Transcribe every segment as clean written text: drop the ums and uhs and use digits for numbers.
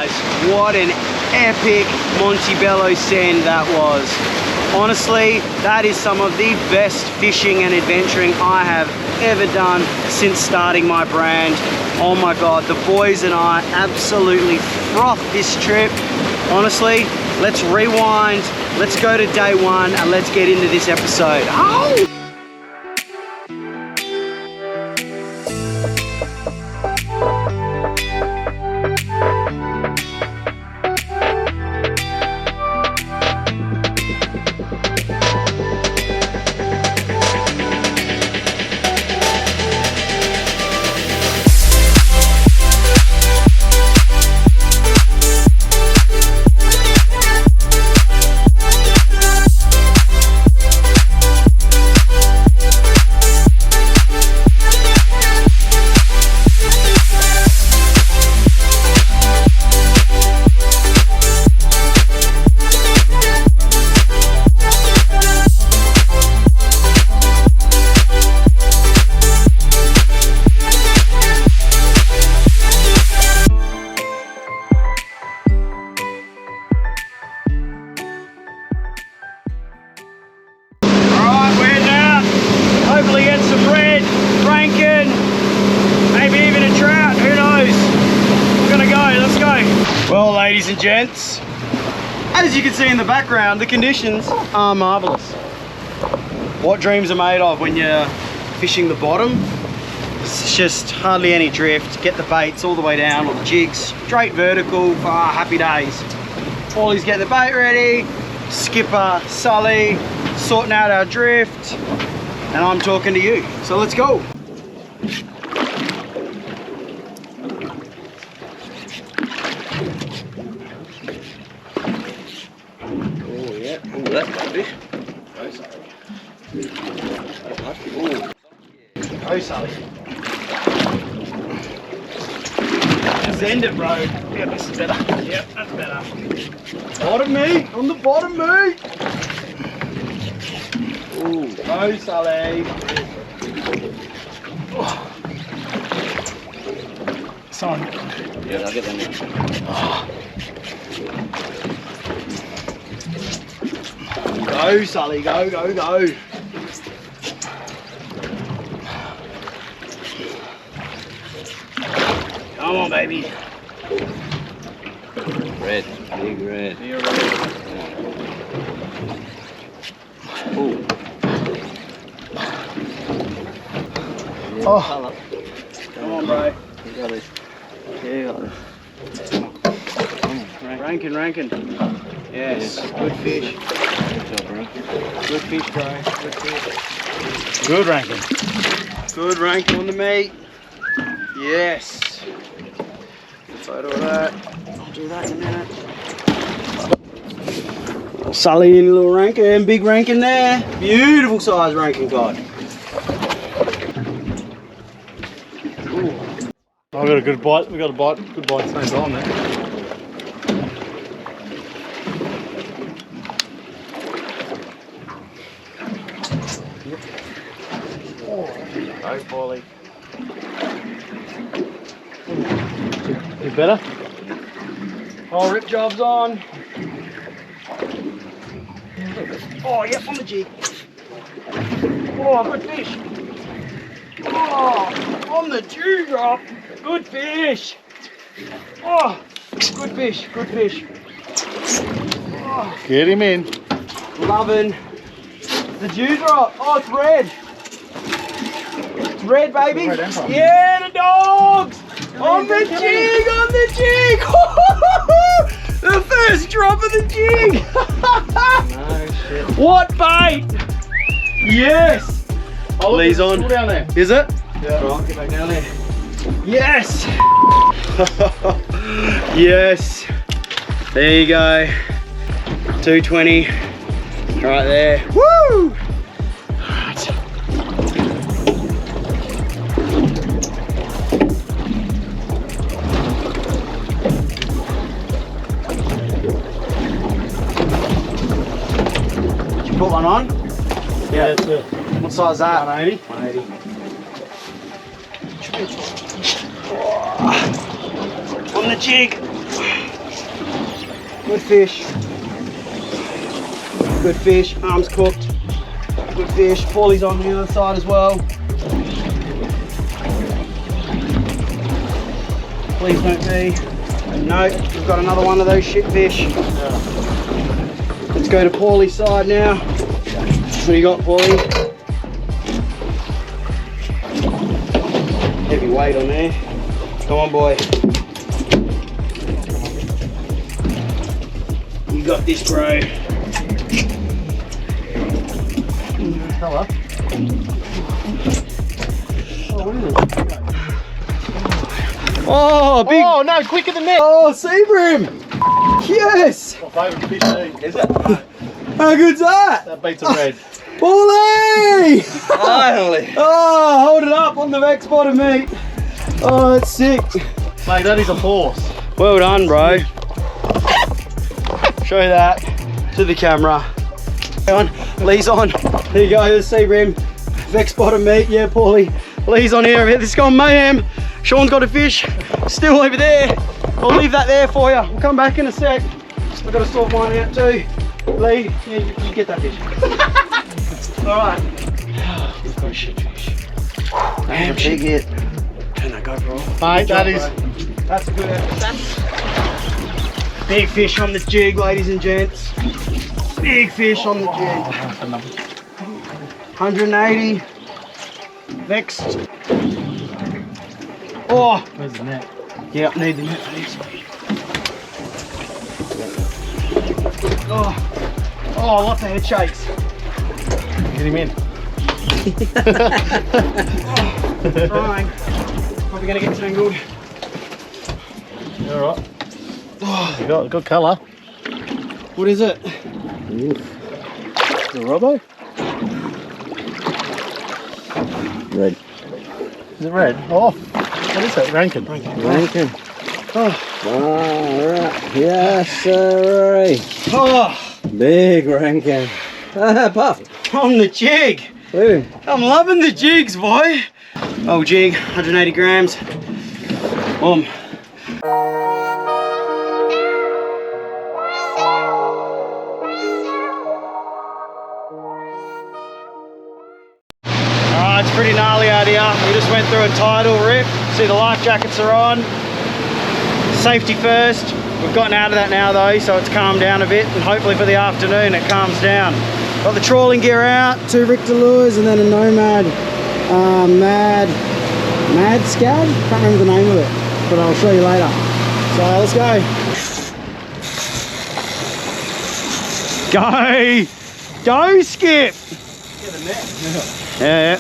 guys, what an epic Montebello send that was. Honestly, that is some of the best fishing and adventuring I have ever done since starting my brand. Oh my God, the boys and I absolutely frothed this trip. Honestly, let's rewind, let's go to day one, and let's get into this episode. Oh! Well, ladies and gents, as you can see in the background, the conditions are marvelous. What dreams are made of when you're fishing the bottom? It's just hardly any drift. Get the baits all the way down, or the jigs straight vertical. Happy days. Paulie's getting the bait ready. Skipper Sully sorting out our drift, and I'm talking to you. So let's go. That's fish. Go, Sully. Send it, bro. Yeah, this is better. Yep, that's better. Bottom meat, on the bottom meat. Ooh, go, Sully. Son. Yeah, I'll get them in. Go, Sully, go, go, go. Come on, baby. Red, big red. Big red. Ooh. Oh. Colour. Come on, bro. You got this. Yeah, you got this. Ranking, ranking. Yes, good fish. Good job, bro. Good fish, bro. Good fish. Good ranking. Good ranking on the meat. Yes. Photo of that. I'll do that in a minute. Sully in a little ranking, big ranking there. Beautiful size ranking cod. I got a good bite. We got a bite. Good bite at the same time there. Go, Paulie. You better? Oh, rip job's on. Oh, yep, on the jig. Oh, good fish. Oh, on the dewdrop. Good fish. Oh, good fish, good fish. Oh, Get him in. loving the dewdrop. Oh, it's red. It's red, baby. Red emperor. Yeah, the dogs. On the jig, on the jig. The first drop of the jig. No shit. What bait? Yes. Oh, look, Lee's it's on. still down there. Is it? Yeah. Right, get back down there. Yes. Yes. There you go. 220. Right there. Woo! Alright. Did you put one on? Yeah, it's a What size is that? 180. 180. On the jig. Good fish. Good fish. Arms cooked. Good fish. Paulie's on the other side as well. Please don't be. No, we've got another one of those shit fish. Let's go to Paulie's side now. What do you got, Paulie? Heavy weight on there. Come on, boy. You got this, bro. Hello. Oh, big. Oh no, quicker than that. Oh, sea bream. Yes. My favourite fish to eat. Is it? How good's that? That beats a red. Paulie! Finally. Oh, hold it up on the Vexed bottom, mate. Oh, that's sick. Mate, that is a force. Well done, bro. Show that to the camera. On, Lee's on. There you go, the sea bream. Vexed bottom, mate. Yeah, Paulie. Lee's on here. This has gone mayhem. Sean's got a fish still over there. I'll leave that there for you. We'll come back in a sec. I've got to sort mine out too. Lee, yeah, you get that fish. Alright. We've got a shit fish. Damn, Big hit. Turn that GoPro off. Mate, that is. That's a good episode. Big fish on the jig, ladies and gents. Big fish on the jig. 180. Vexed. Oh! Where's the net? Yeah, I need the net for this. Oh, oh, lots of head shakes. Get him in. Trying. Probably gonna get tangled. You alright? You got good colour. What is it? The robbo? Red. Is it red? Oh, what is that? Rankin. Rankin. Oh, Alright. Yes, sir. oh, Big Rankin. Puff. on the jig. Look at him. I'm loving the jigs, boy. Oh, jig, 180 grams. Boom. Alright, it's pretty gnarly out here. We just went through a tidal rip. See, the life jackets are on. Safety first. We've gotten out of that now though, so it's calmed down a bit, and hopefully for the afternoon it calms down. Got the trawling gear out, 2 Richter Lures and then a Nomad Mad Scad? Can't remember the name of it, but I'll show you later. So let's go. Go! Go, Skip! Get the net. Yeah.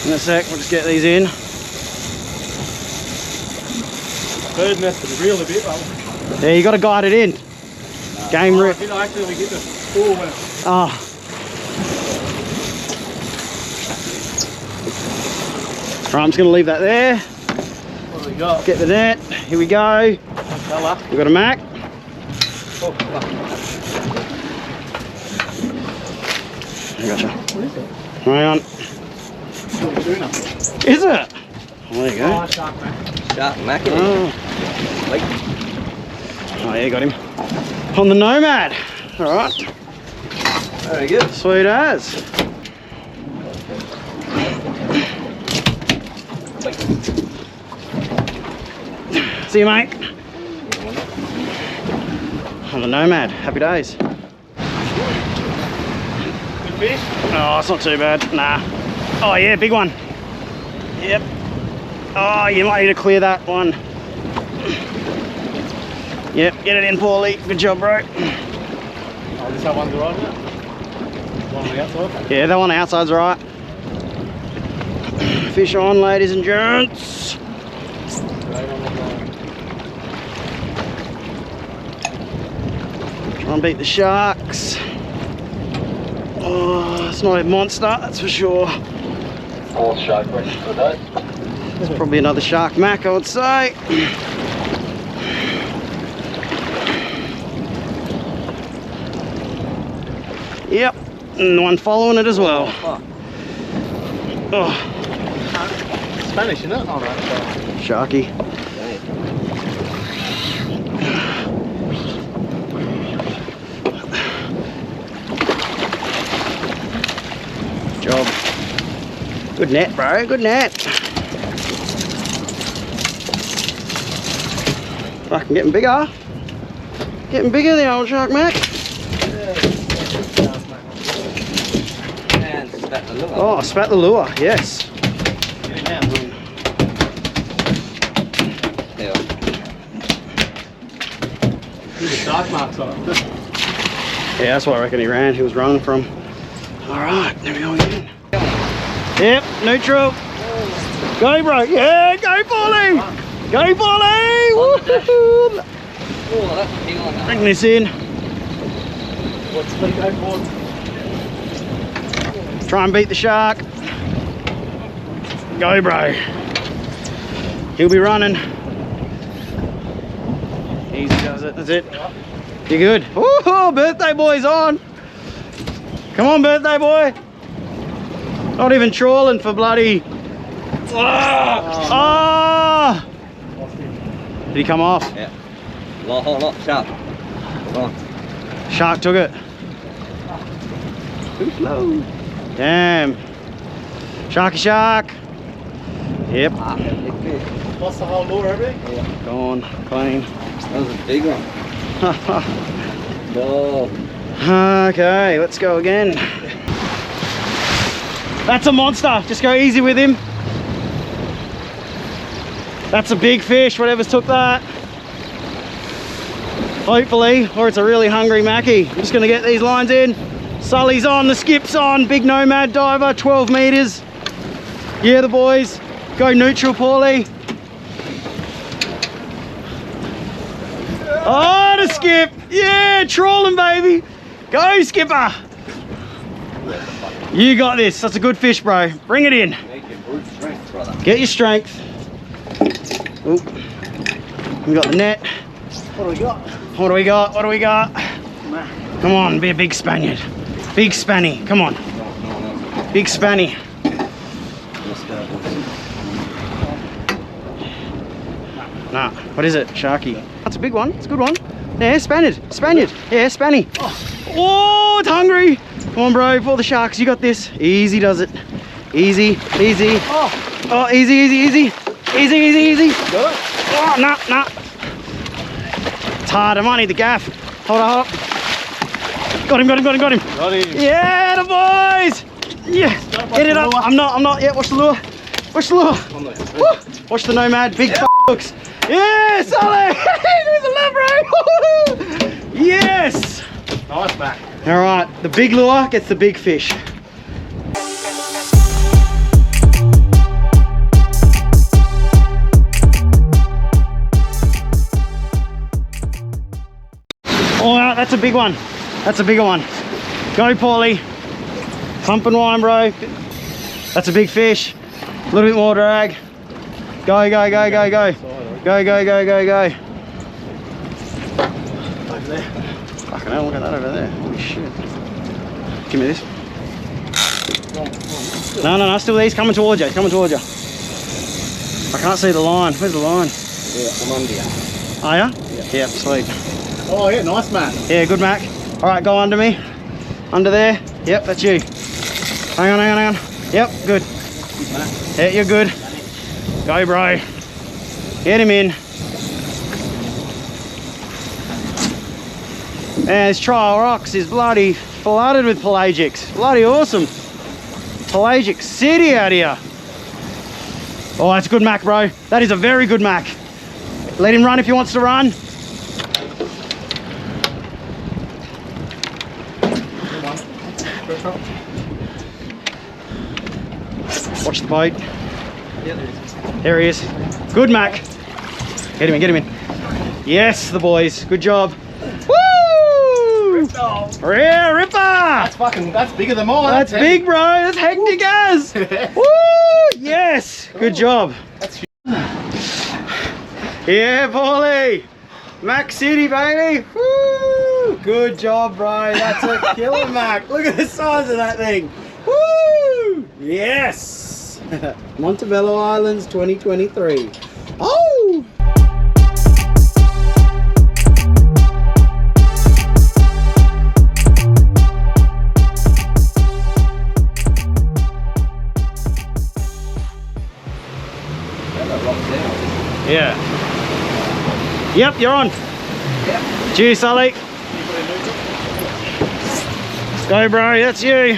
In a sec, we'll just get these in. Bird nested really bit, though. Yeah, you got to guide it in. Game rip. Did I actually get the full one? Oh. Right, I'm just going to leave that there. What do we got? Get the net. Here we go. Colour. We've got a Mac. Oh, I gotcha. what is it? Hang on. Tuna. Is it? Well, there you go. Oh, shark, man. Shark mackerel. Oh. Oh, yeah, got him. On the Nomad. All right. Very good. Sweet as. See you, mate. On the Nomad. Happy days. Good fish? Oh, it's not too bad. Nah. Oh, yeah, big one. Yep. Oh, you might need to clear that one. Yep, get it in, Paulie. Good job, bro. Oh, this that one's right, isn't it? One on the outside. Yeah, that one outside's right. Fish on, ladies and gents. Right on the line. Try and beat the sharks. Oh, it's not a monster, that's for sure. Fourth shark ready for that. It's probably another shark mac, I would say. Yep, and the one following it as well. Oh, Spanish, isn't it? Oh, right. sharky. Good net, bro. Good net. Fucking getting bigger. Getting bigger, the old shark, Mac. And spat the lure. Oh, spat the lure. Yes. Yeah. There's dark marks on it. Yeah, that's what I reckon he ran. He was running from. All right, there we go again. Yep, neutral. Go, bro. Yeah, go, Paulie. Go, Paulie. Woohoo. Oh, that's a big one. Bring this in. What's the go for? Try and beat the shark. Go, bro. He'll be running. Easy does it. That's it. You're good. Oh, birthday boy's on. Come on, birthday boy. Not even trawling for bloody. Ah! Did he come off? Yeah. Lot sharp. Come on. Shark took it. Too slow. Damn. Sharky shark. Yep. Ah, big fish. What's the whole lure, everything? Yeah. Gone. Clean. That was a big one. Oh. Okay, let's go again. That's a monster. Just go easy with him. That's a big fish, whatever's took that. Hopefully, or it's a really hungry mackie. I'm just gonna get these lines in. Sully's on, the skip's on, big nomad diver, 12 meters. Yeah, the boys. Go neutral, Paulie. Oh, the skip. Yeah, trawling, baby. Go, skipper. You got this. That's a good fish, bro. Bring it in. Make your brute strength, brother. Get your strength. Oop. We got the net. What do we got? What do we got? What do we got? Come on, be a big Spaniard. Big Spanny. Come on. No. Big Spanny. Let's go. Nah, what is it? Sharky. That's a big one. It's a good one. Yeah, Spaniard. Spaniard. Yeah, Spanny. Oh, it's hungry. Come on, bro. For the sharks. You got this. Easy does it. Easy, easy. Oh, easy, easy, easy. Easy, easy, easy. Good. Oh, nah. It's hard. I might need the gaff. Hold on. Got him. Got him. Yeah, the boys. Yeah. Hit it up. I'm not yet. Watch the lure. Watch the lure. Woo. Watch the nomad. Big hooks. Yeah, Sully. There's a love, bro. Yes. Nice back. All right. The big lure gets the big fish. Oh, that's a big one. That's a bigger one. Go, Paulie. Pump and wine, bro. That's a big fish. A little bit more drag. Go. Go. Over there. Fucking hell, look at that over there. Holy shit. Give me this. No, still these coming towards you. I can't see the line. Where's the line? Yeah, I'm under you. Are ya? Yeah, sweet. Oh yeah, nice man. Yeah, good, Mac. All right, go under me. Under there. Yep, that's you. Hang on. Yep, good. Yeah, you're good. Go, bro. Get him in. And this Trial Rocks is bloody flooded with pelagics. Bloody awesome. Pelagic city out here. Oh, that's a good Mac, bro. That is a very good Mac. Let him run if he wants to run. Watch the boat. There he is. Good Mac. Get him in. Yes, the boys. Good job. Woo! Yeah, Ripper! That's bigger than mine. That's big, bro. That's hectic as. Woo! Yes. Good job. Yeah, Paulie. Mac City, baby. Woo! Good job, bro. That's a killer, Mac. Look at the size of that thing. Woo! Yes. Montebello Islands 2023. Oh! Yep, you're on. Yep. Cheers, Sully. Go, bro, that's you.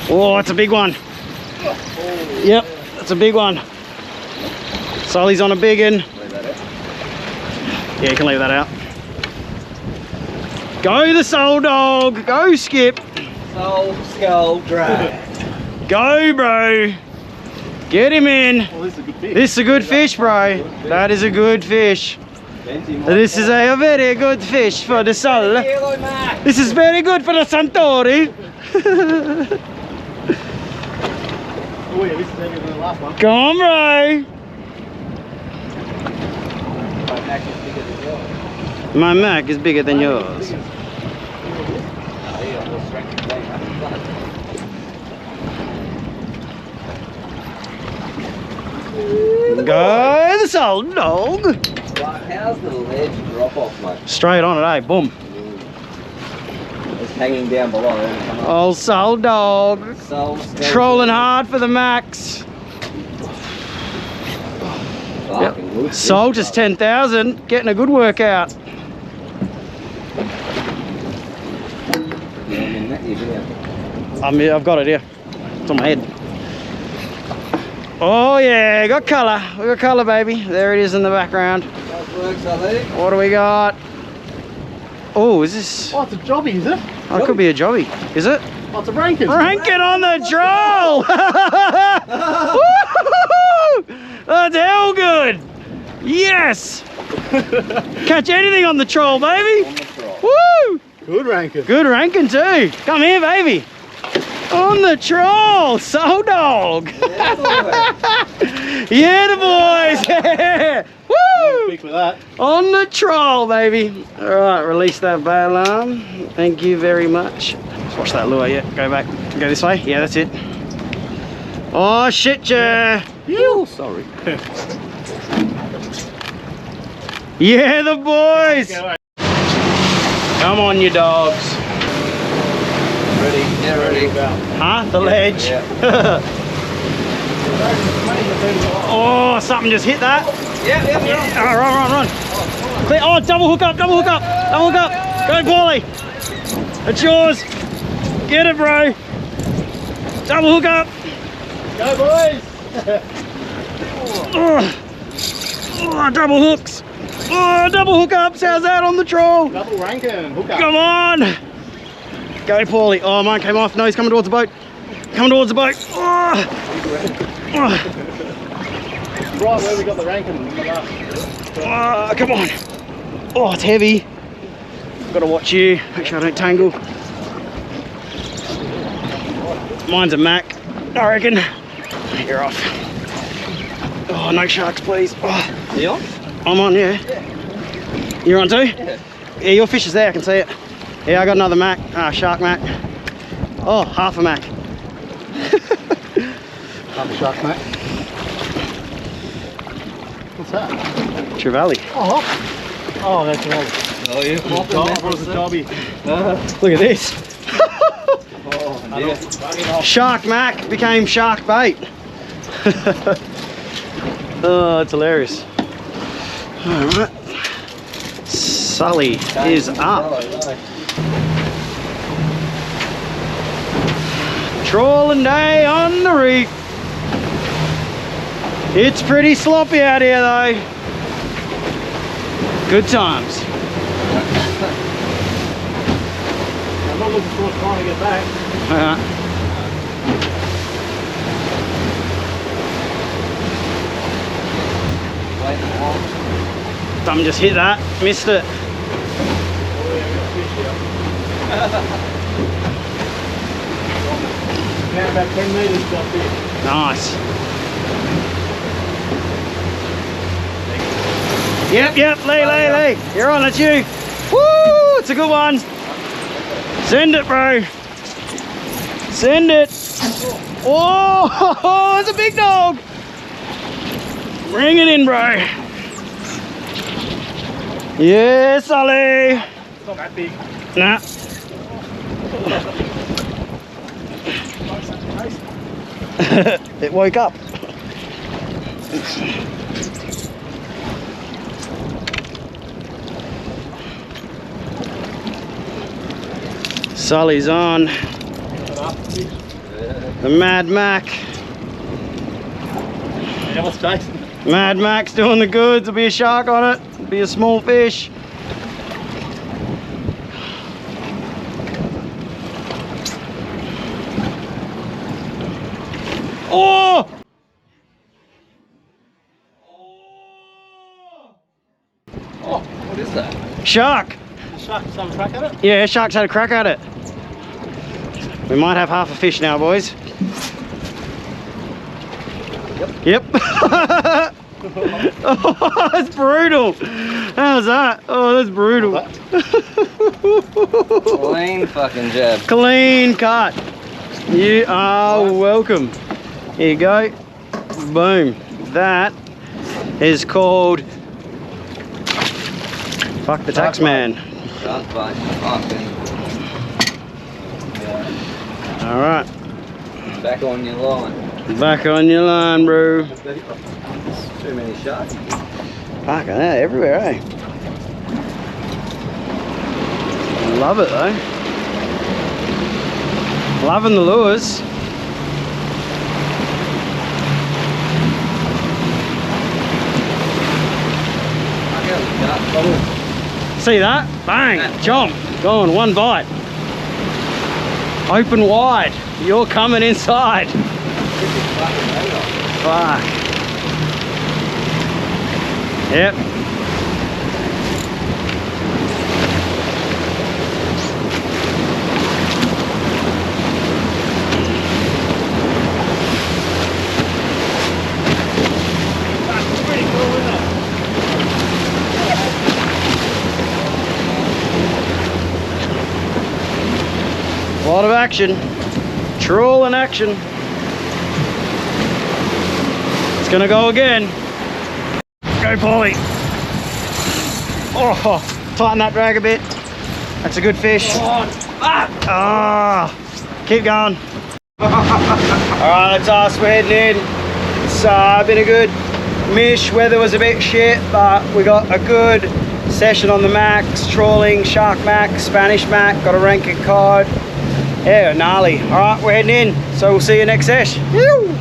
Oh, that's a big one. Yep, that's a big one. Sully's on a big one. Leave that out. Yeah, you can leave that out. Go the soul dog. Go, Skip. Soul skull drag. Go, bro. Get him in. Well, this is a good fish. This is a good fish, bro. That is a good fish. This is a very good fish for the soul. Hello, Mark. This is very good for the Santori. Oh yeah, this is heavier than the last one. Come on, bro. My Mac is bigger than yours. Go the soul dog. Right, how's the ledge drop off, mate? Straight on it, eh? Boom. It's hanging down below. Come on. Old soul dog. Soul skull. Trolling hard for the max. Fucking good fish, Soul just brother. 10,000. Getting a good workout. Yeah, I mean, that you do. I've got it here. It's on my head. Oh yeah, got colour. We got colour, baby. There it is in the background. Nice work, Sully. What do we got? Oh, is this? Oh, it's a jobby, is it? Oh, it could be a jobby. Is it? Oh, it's a Rankin. Rankin on the troll! Woo-hoo-hoo-hoo! That's hell good! Yes! Catch anything on the troll, baby! On the troll. Woo! Good Rankin. Good Rankin too. Come here, baby. On the troll, soul dog. Yeah, the boys. Yeah. Woo! Speak with that. On the troll, baby. All right, release that bail arm. Thank you very much. Let's watch that lure. Yeah, go back. Go this way. Yeah, that's it. Oh shit, yeah. You. Sorry. Yeah, the boys. Okay, Come on, you dogs. Ready? Yeah, ready. Huh? The ledge. Yeah. Oh, something just hit that. Yeah, yeah, yeah. Oh, run. Clear. Oh, double hook up. Go, Paulie. It's yours. Get it, bro. Double hook up. Go, boys. Oh, double hooks. Oh, double hook ups. How's that on the troll? Double Rankin. Hook up. Come on. Go, Paulie. Oh, mine came off. No, he's coming towards the boat. Coming towards the boat. Oh. Right where we got the Rankin in the last. Oh, come on. Oh, it's heavy. Got to watch you. Make sure I don't tangle. Mine's a Mac, I reckon. You're off. Oh, no sharks, please. Oh, You on? I'm on, yeah. You're on too? Yeah. Yeah, your fish is there. I can see it. Yeah, I got another Mac. Shark Mac. Oh, half a Mac. Have a shark, mate. What's that? Trevally. Oh, that's right. Oh, you flopping Oh, that it was a jobby. Look at this. Oh, yeah. Shark Mac became shark bait. Oh, it's hilarious. All right. Sully is up. Trolling day on the reef. It's pretty sloppy out here though. Good times. I'm not looking forward to trying to get back. Something just hit that. Missed it. Oh, yeah, we got fish here. Now about 10 metres got fish. Nice. Yep, Lee. You're on, it's you. Woo, it's a good one. Send it, bro. Send it. Oh, it's a big dog. Bring it in, bro. Yeah, Sully. It's not that big. Nah. It woke up. Sully's on. The Mad Mac. Yeah, what's chasing? Mad Mac's doing the goods. There'll be a shark on it. There'll be a small fish. Oh! Oh, what is that? Shark! The shark just having a crack at it? Yeah, shark's had a crack at it. We might have half a fish now, boys. Yep. Oh, that's brutal. How's that? Oh, that's brutal. Clean fucking jab. Clean cut. You are welcome. Here you go. Boom. That is called Fuck the Tax Man. Shark bite. Fucking. All right. Back on your line. Back on your line, bro. Too many sharks. Fucking hell, everywhere, eh? Love it though. Loving the lures. See that? Bang! Chomp! Going one bite. Open wide. You're coming inside. Fuck. Yep. A lot of action. Trawl in action. It's gonna go again. Go, Paulie. Oh, tighten that drag a bit. That's a good fish. Ah, keep going. Alright, it's us. We're heading in. It's been a good mish. Weather was a bit shit, but we got a good session on the max, trawling, shark max, Spanish mac, got a ranking cod. Yeah, gnarly. Alright, we're heading in. So we'll see you next sesh. Woo!